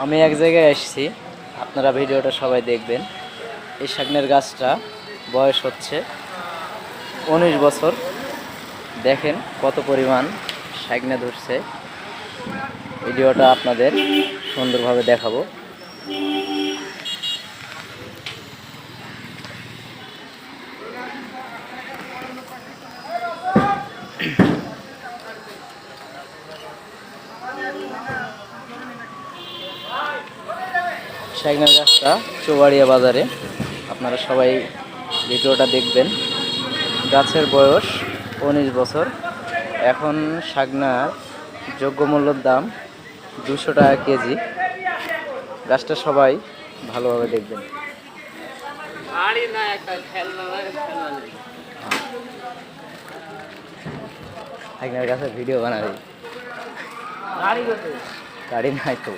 আমি এক জায়গায় এসেছি, আপনারা ভিডিওটা সবাই দেখবেন। এই শাকনের গাছটা বয়স হচ্ছে 19 বছর। দেখেন কত পরিমাণ শাকনা ধরছে। ভিডিওটা আপনাদের সুন্দরভাবে দেখাবো। শাকনার গাছটা চৌবাড়িয়া বাজারে, আপনারা সবাই ভিডিওটা দেখবেন। গাছের বয়স 19 বছর। এখন শাকনার যোগ্য মূল্যের দাম 200 টাকা কেজি। গাছটা সবাই ভালোভাবে দেখবেন। শাকনার গাছের ভিডিও বানাবি, গাড়ি নাই তো।